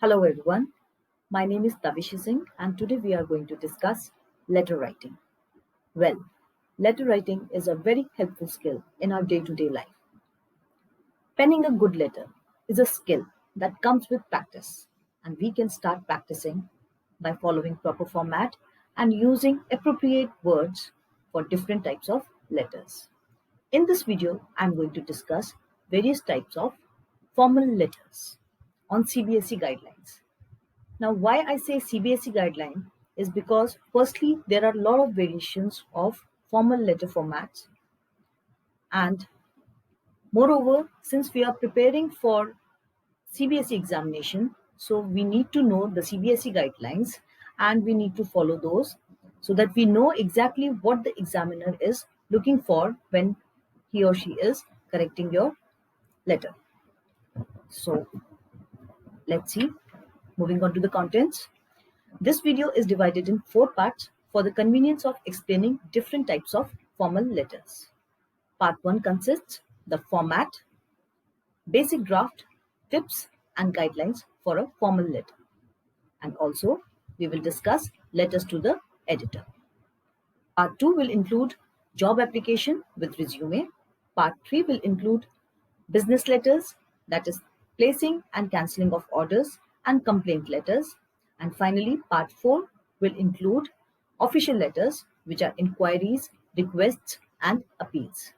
Hello everyone, my name is Tavish Singh and today we are going to discuss letter writing. Well, letter writing is a very helpful skill in our day-to-day life. Penning a good letter is a skill that comes with practice and we can start practicing by following proper format and using appropriate words for different types of letters. In this video, I am going to discuss various types of formal letters on CBSE guidelines. Now, why I say CBSE guideline is because firstly, there are a lot of variations of formal letter formats, and moreover, since we are preparing for CBSE examination, so we need to know the CBSE guidelines and we need to follow those so that we know exactly what the examiner is looking for when he or she is correcting your letter. So let's see. Moving on to the contents. This video is divided in 4 parts for the convenience of explaining different types of formal letters. Part 1 consists the format, basic draft, tips and guidelines for a formal letter. And also we will discuss letters to the editor. Part 2 will include job application with resume. Part 3 will include business letters, that is placing and cancelling of orders and complaint letters. And finally, part 4 will include official letters, which are inquiries, requests, and appeals.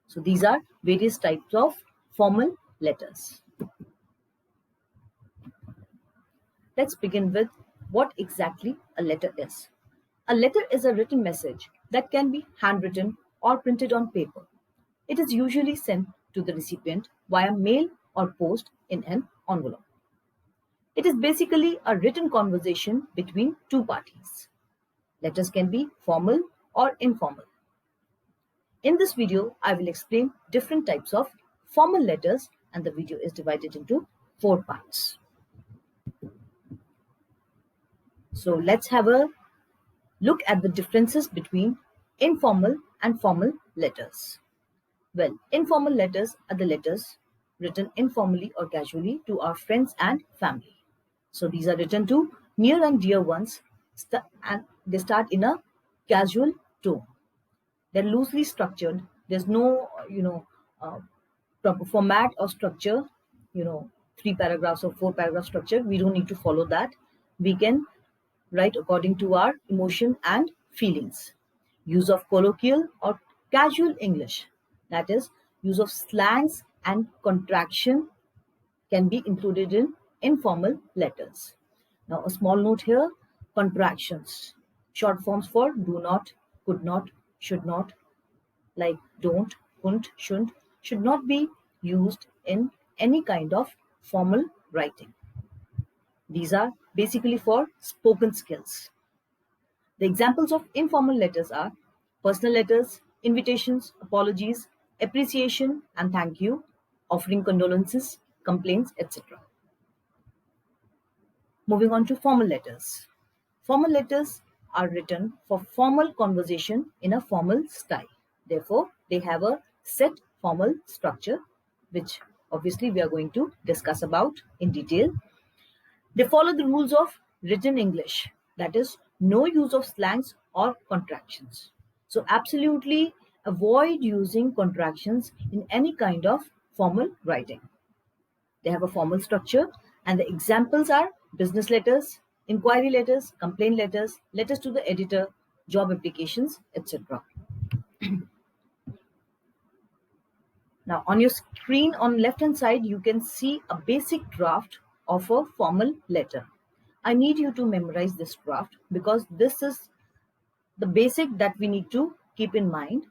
So these are various types of formal letters. Let's begin with what exactly a letter is. A letter is a written message that can be handwritten or printed on paper. It is usually sent to the recipient via mail or post in an envelope. It is basically a written conversation between two parties. Letters can be formal or informal. In this video, I will explain different types of formal letters and the video is divided into 4 parts. So let's have a look at the differences between informal and formal letters. Well, informal letters are the letters written informally or casually to our friends and family. So these are written to near and dear ones and they start in a casual tone. They're loosely structured. There's no, proper format or structure, 3 paragraphs or 4 paragraph structure. We don't need to follow that. We can write according to our emotion and feelings. Use of colloquial or casual English, that is, use of slangs and contraction can be included in informal letters. Now, a small note here, contractions, short forms for do not, could not, should not, like don't, couldn't, shouldn't, should not be used in any kind of formal writing. These are basically for spoken skills. The examples of informal letters are personal letters, invitations, apologies, appreciation and thank you, offering condolences, complaints, etc. Moving on to formal letters. Formal letters are written for formal conversation in a formal style. Therefore, they have a set formal structure, which obviously we are going to discuss about in detail. They follow the rules of written English, that is, no use of slangs or contractions. So absolutely avoid using contractions in any kind of formal writing. They have a formal structure and the examples are business letters, inquiry letters, complaint letters, letters to the editor, job applications, etc. Now on your screen on left hand side, you can see a basic draft of a formal letter. I need you to memorize this draft because this is the basic that we need to keep in mind.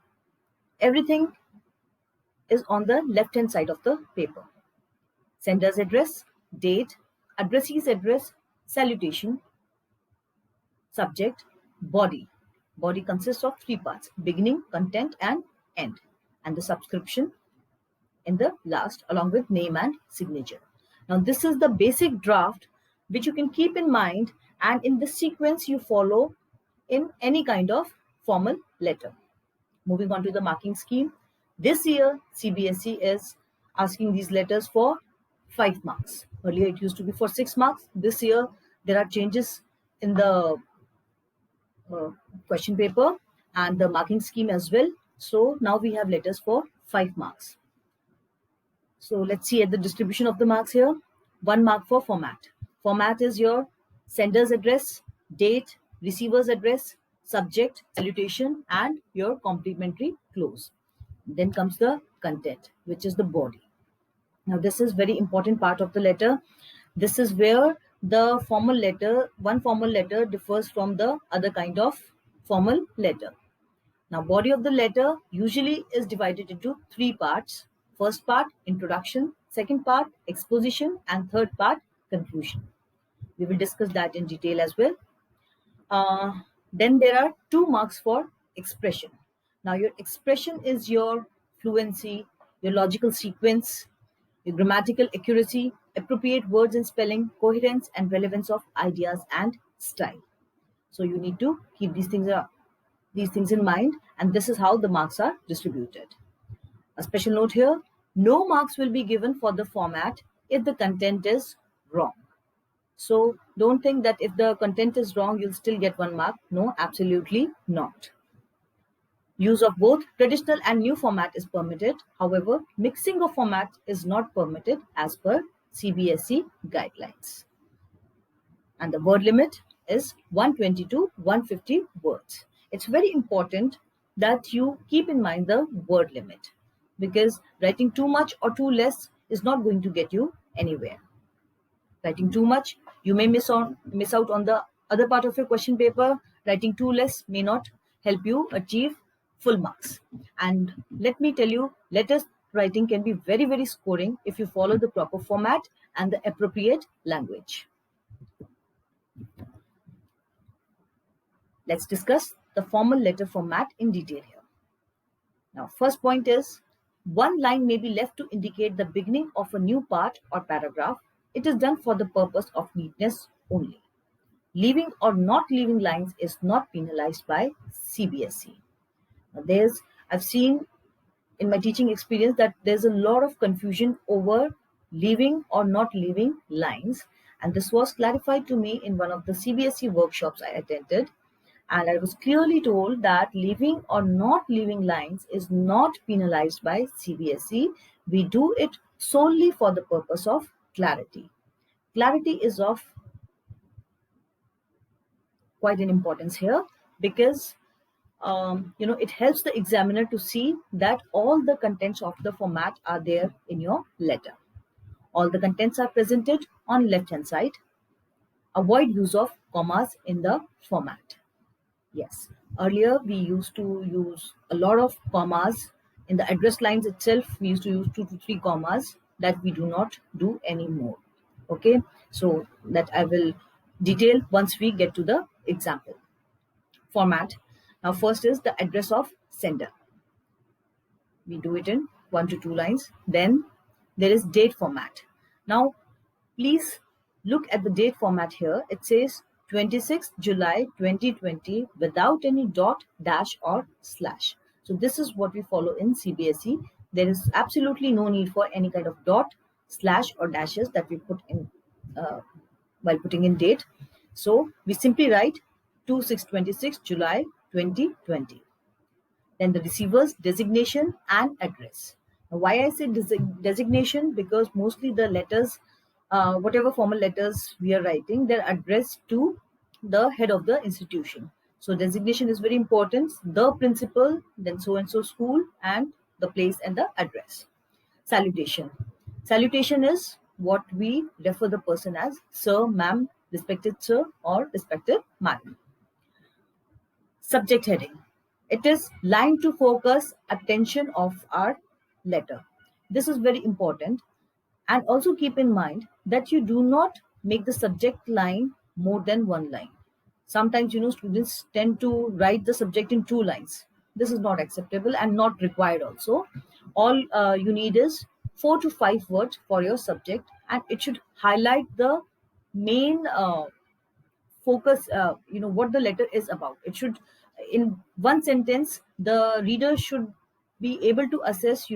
Everything is on the left hand side of the paper. Sender's address, date, addressee's address, salutation, subject, body. Body consists of 3 parts, beginning, content and end, and the subscription in the last along with name and signature. Now this is the basic draft which you can keep in mind and in this sequence you follow in any kind of formal letter. Moving on to the marking scheme. This year CBSE is asking these letters for 5 marks. Earlier it used to be for 6 marks. This year there are changes in the uh, question paper and the marking scheme as well. So now we have letters for 5 marks. So let's see at the distribution of the marks here. 1 mark for format. Format is your sender's address, date, receiver's address, subject, salutation, and your complimentary close. Then comes the content, which is the body. Now, this is very important part of the letter. This is where the formal letter, one formal letter differs from the other kind of formal letter. Now, body of the letter usually is divided into 3 parts. First part, introduction. Second part, exposition. And third part, conclusion. We will discuss that in detail as well. Then there are 2 marks for expression. Now, your expression is your fluency, your logical sequence, your grammatical accuracy, appropriate words and spelling, coherence and relevance of ideas and style. So you need to keep these things in mind, and this is how the marks are distributed. A special note here, no marks will be given for the format if the content is wrong. So don't think that if the content is wrong, you'll still get 1 mark. No, absolutely not. Use of both traditional and new format is permitted. However, mixing of format is not permitted as per CBSE guidelines. And the word limit is 120 to 150 words. It's very important that you keep in mind the word limit, because writing too much or too less is not going to get you anywhere. Writing too much, you may miss out on the other part of your question paper. Writing too less may not help you achieve full marks. And let me tell you, letters writing can be very, very scoring if you follow the proper format and the appropriate language. Let's discuss the formal letter format in detail here. Now, first point is, 1 line may be left to indicate the beginning of a new part or paragraph. It is done for the purpose of neatness only. Leaving or not leaving lines is not penalized by CBSE. Now, I've seen in my teaching experience that there's a lot of confusion over leaving or not leaving lines, and this was clarified to me in one of the CBSE workshops I attended. And I was clearly told that leaving or not leaving lines is not penalized by CBSE. We do it solely for the purpose of clarity. Clarity is of quite an importance here, because it helps the examiner to see that all the contents of the format are there in your letter. All the contents are presented on left hand side. Avoid use of commas in the format. Yes, earlier we used to use a lot of commas in the address lines itself. We used to use 2 to 3 commas that we do not do anymore. Okay, so that I will detail once we get to the example. Format. Now, first is the address of sender. We do it in 1 to 2 lines. Then there is date format. Now, please look at the date format here. It says 26th July 2020 without any dot, dash or slash. So this is what we follow in CBSE. There is absolutely no need for any kind of dot, slash or dashes that we put in while putting in date. So we simply write 26 July 2020. Then the receiver's designation and address. Now, why I say designation? Because mostly the letters, whatever formal letters we are writing, they're addressed to the head of the institution. So designation is very important. The principal, then so and so school, and the place and the address. Salutation. Salutation is what we refer the person as sir, ma'am, respected sir or respected madam. Subject heading. It is line to focus attention of our letter. This is very important. And also keep in mind that you do not make the subject line more than 1 line. Sometimes, students tend to write the subject in 2 lines. This is not acceptable and not required also. All you need is 4 to 5 words for your subject, and it should highlight the main focus, what the letter is about. It should, in 1 sentence, the reader should be able to assess,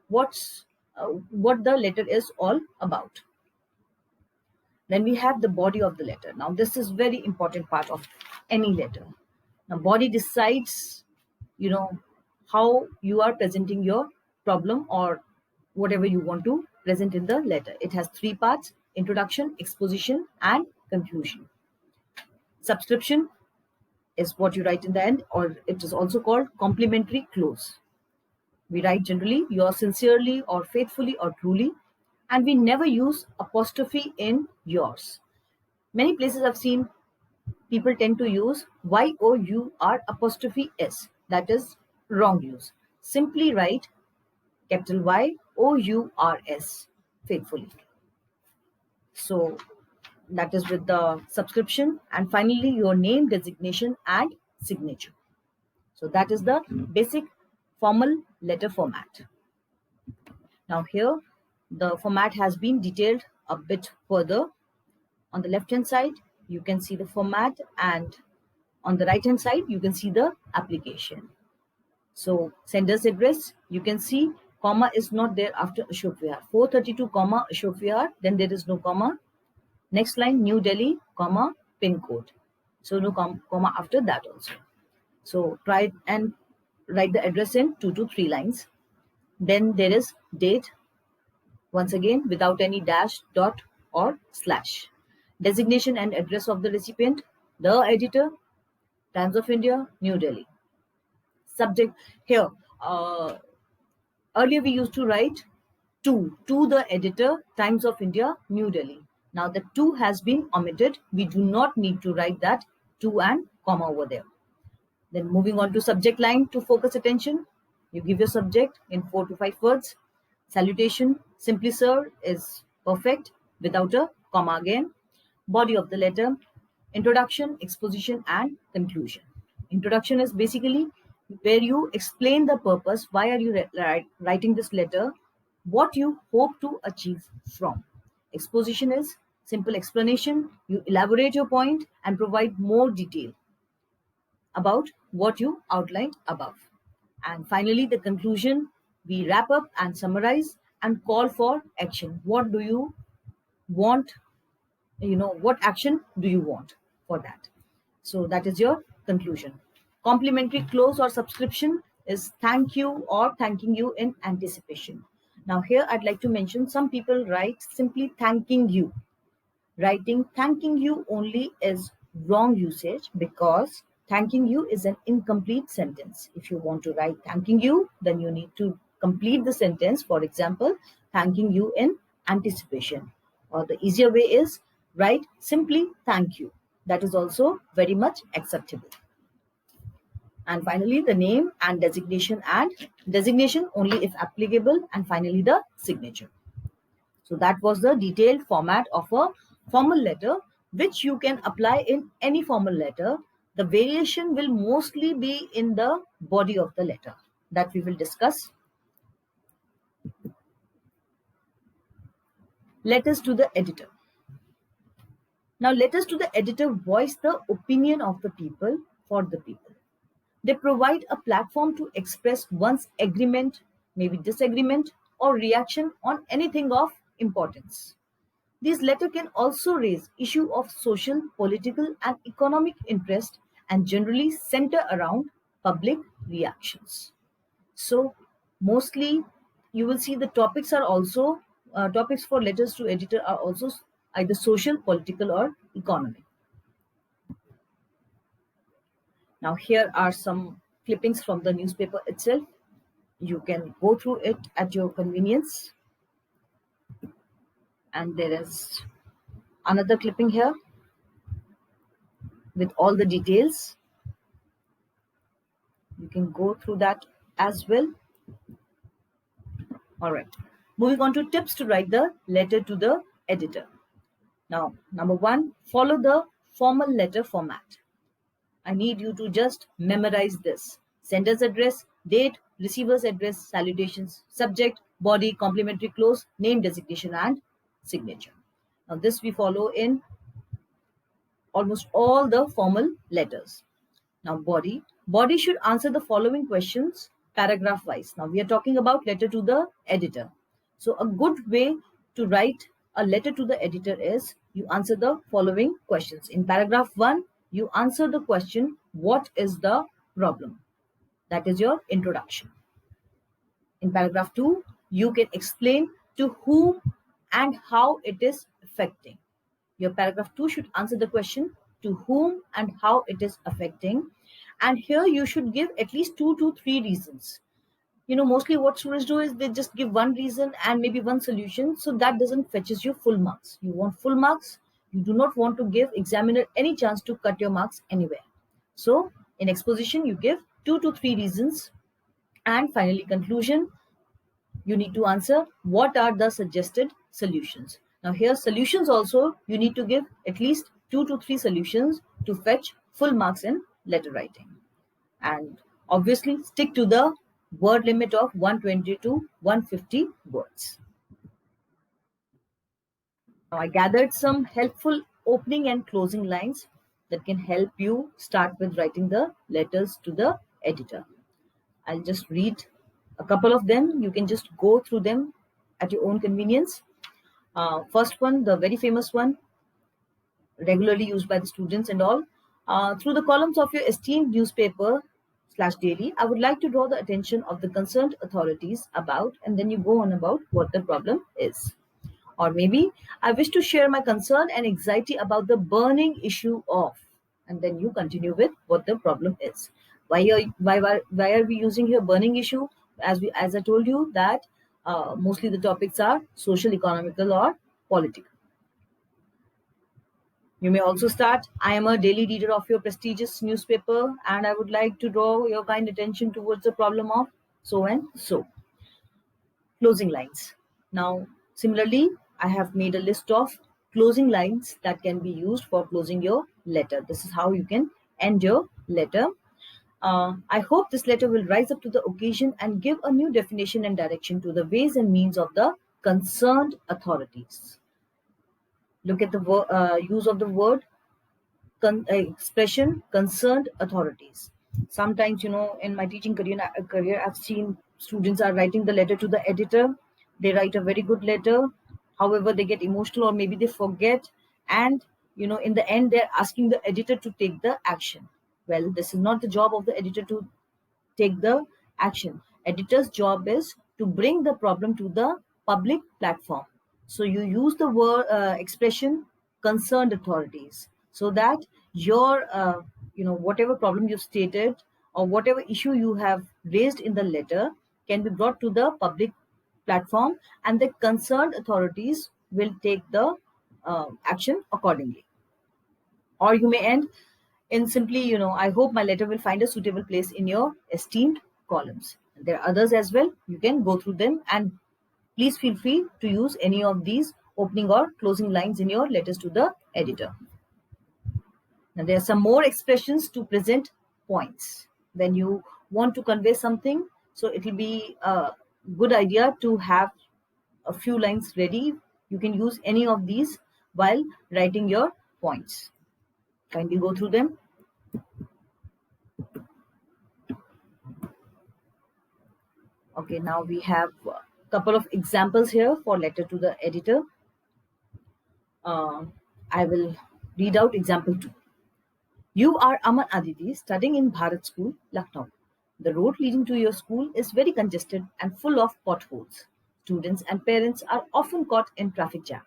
what the letter is all about. Then we have the body of the letter. Now this is very important part of any letter. Now body decides, how you are presenting your problem or whatever you want to present in the letter. It has three parts: introduction, exposition, and conclusion. Subscription is what you write in the end, or it is also called complimentary close. We write generally yours sincerely or faithfully or truly, and we never use apostrophe in yours. Many places I've seen people tend to use YOUR apostrophe S. That is wrong use. Simply write capital YOURS faithfully. So that is with the subscription. And finally, your name, designation, and signature. So that is the basic formal letter format. Now here, the format has been detailed a bit further. On the left hand side, you can see the format, and on the right hand side, you can see the application. So sender's address, you can see comma is not there after Ashok Vihar. 432, comma Ashok Vihar, then there is no comma. Next line, New Delhi, comma pin code. So no comma after that also. So try and write the address in 2 to 3 lines. Then there is date, once again without any dash, dot, or slash. Designation and address of the recipient, the editor, Times of India, New Delhi. Subject here, earlier we used to write to the editor, Times of India, New Delhi. Now the to has been omitted. We do not need to write that to and comma over there. Then moving on to subject line to focus attention. You give your subject in 4 to 5 words. Salutation, simply sir, is perfect without a comma again. Body of the letter, introduction, exposition, and conclusion. Introduction is basically where you explain the purpose, why are you writing this letter, what you hope to achieve from. Exposition is simple explanation. You elaborate your point and provide more detail about what you outlined above. And finally, the conclusion, we wrap up and summarize and call for action. What do you want? What action do you want for that? So that is your conclusion. Complimentary close or subscription is thank you or thanking you in anticipation. Now here I'd like to mention some people write simply thanking you. Writing thanking you only is wrong usage because thanking you is an incomplete sentence. If you want to write thanking you, then you need to complete the sentence. For example, thanking you in anticipation. Or the easier way is write simply thank you. That is also very much acceptable. And finally, the name and designation only if applicable, and finally the signature. So that was the detailed format of a formal letter, which you can apply in any formal letter. The variation will mostly be in the body of the letter that we will discuss. Letters to the editor. Now, letters to the editor voice the opinion of the people for the people. They provide a platform to express one's agreement, maybe disagreement, or reaction on anything of importance. These letters can also raise issues of social, political, and economic interest and generally center around public reactions. So, mostly you will see the topics are also topics for letters to editor are also either social, political, or economic. Now, here are some clippings from the newspaper itself. You can go through it at your convenience. And there is another clipping here with all the details. You can go through that as well. All right. Moving on to tips to write the letter to the editor. Now, number 1, follow the formal letter format. I need you to just memorize this. Sender's address, date, receiver's address, salutations, subject, body, complimentary close, name, designation, and signature. Now this we follow in almost all the formal letters. Now body. Body should answer the following questions paragraph wise. Now we are talking about letter to the editor. So a good way to write a letter to the editor is you answer the following questions. In paragraph 1, you answer the question, what is the problem? That is your introduction. In paragraph 2, you can explain to whom and how it is affecting. Your paragraph 2 should answer the question to whom and how it is affecting. And here you should give at least 2 to 3 reasons. Mostly what students do is they just give one reason and maybe one solution. So that doesn't fetches you full marks. You want full marks. You do not want to give examiner any chance to cut your marks anywhere. So in exposition, you give 2 to 3 reasons. And finally, conclusion, you need to answer what are the suggested solutions. Now here solutions also, you need to give at least 2 to 3 solutions to fetch full marks in letter writing. And obviously stick to the word limit of 120 to 150 words. Now I gathered some helpful opening and closing lines that can help you start with writing the letters to the editor. I'll just read a couple of them. You can just go through them at your own convenience. First one, the very famous one, regularly used by the students and all. Through the columns of your esteemed newspaper slash daily, I would like to draw the attention of the concerned authorities about, and then you go on about what the problem is. Or maybe, I wish to share my concern and anxiety about the burning issue of, and then you continue with what the problem is. Why are we using here burning issue? As I told you that mostly the topics are social, economical, or political. You may also start, I am a daily reader of your prestigious newspaper and I would like to draw your kind attention towards the problem of so and so. Closing lines. Now, similarly, I have made a list of closing lines that can be used for closing your letter. This is how you can end your letter. I hope this letter will rise up to the occasion and give a new definition and direction to the ways and means of the concerned authorities. Look at the use of the word expression concerned authorities. Sometimes, in my teaching career, I've seen students are writing the letter to the editor. They write a very good letter. However, they get emotional or maybe they forget. And, in the end, they're asking the editor to take the action. Well, this is not the job of the editor to take the action. Editor's job is to bring the problem to the public platform. So you use the word expression concerned authorities so that your whatever problem you've stated or whatever issue you have raised in the letter can be brought to the public platform and the concerned authorities will take the action accordingly. Or you may end in simply, I hope my letter will find a suitable place in your esteemed columns. There are others as well. You can go through them and please feel free to use any of these opening or closing lines in your letters to the editor. Now, there are some more expressions to present points. When you want to convey something, so it will be a good idea to have a few lines ready. You can use any of these while writing your points. Kindly go through them. Okay, now we have a couple of examples here for letter to the editor. I will read out example 2. You are Aman Aditi studying in Bharat School, Lucknow. The road leading to your school is very congested and full of potholes. Students and parents are often caught in traffic jam.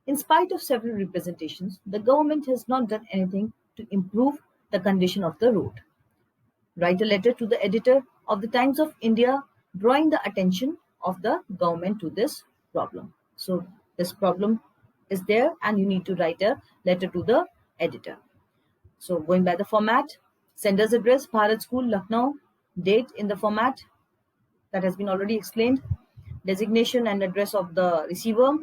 In spite of several representations, the government has not done anything to improve the condition of the road. Write a letter to the editor of the Times of India drawing the attention of the government to this problem. So this problem is there and you need to write a letter to the editor. So going by the format, sender's address, Bharat School, Lucknow, date in the format that has been already explained, designation and address of the receiver,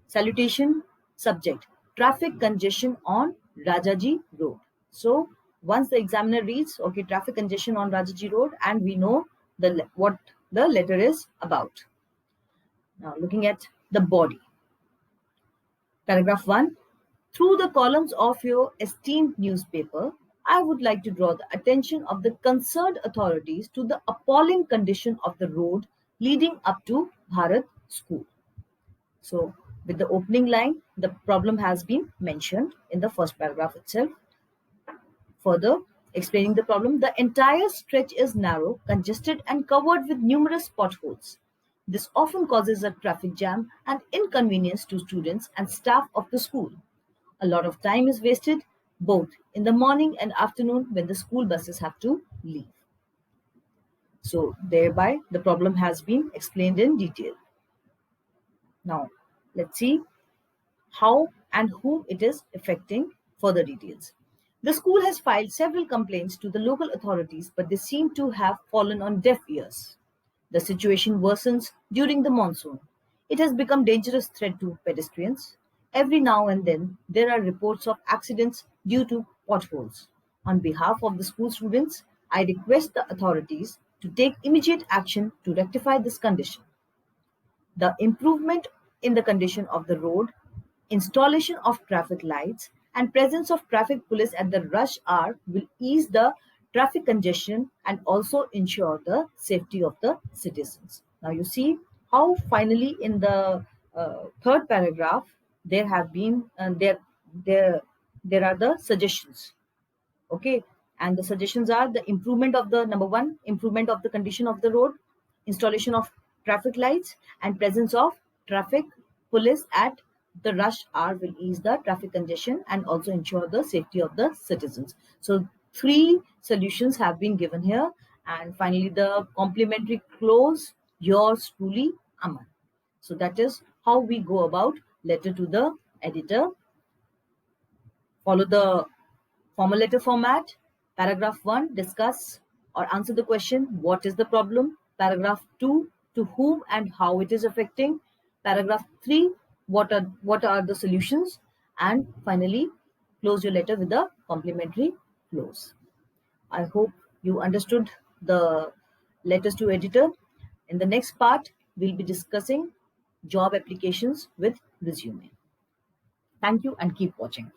salutation, subject, traffic congestion on Rajaji Road. So once the examiner reads, okay, traffic congestion on Rajaji Road, and we know what the letter is about. Now looking at the body. Paragraph 1. Through the columns of your esteemed newspaper, I would like to draw the attention of the concerned authorities to the appalling condition of the road leading up to Bharat School. So With the opening line, the problem has been mentioned in the first paragraph itself. Further, explaining the problem, the entire stretch is narrow, congested, and covered with numerous potholes. This often causes a traffic jam and inconvenience to students and staff of the school. A lot of time is wasted both in the morning and afternoon when the school buses have to leave. So, thereby, the problem has been explained in detail. Now, let's see how and who it is affecting. Further details. The school has filed several complaints to the local authorities, but they seem to have fallen on deaf ears. The situation worsens during the monsoon. It has become a dangerous threat to pedestrians. Every now and then, there are reports of accidents due to potholes. On behalf of the school students, I request the authorities to take immediate action to rectify this condition. The improvement in the condition of the road, installation of traffic lights, and presence of traffic police at the rush hour will ease the traffic congestion and also ensure the safety of the citizens. Now you see how finally in the third paragraph there have been there are the suggestions. Okay, and the suggestions are the improvement of the number one, improvement of the condition of the road, installation of traffic lights, and presence of traffic police at the rush hour will ease the traffic congestion and also ensure the safety of the citizens. So three solutions have been given here, and finally the complimentary clause, yours truly, Aman. So that is how we go about letter to the editor. Follow the formal letter format. Paragraph 1, discuss or answer the question, what is the problem? Paragraph 2, to whom and how it is affecting. Paragraph 3, what are the solutions? And finally, close your letter with a complimentary close. I hope you understood the letters to editor. In the next part, we'll be discussing job applications with resume. Thank you and keep watching.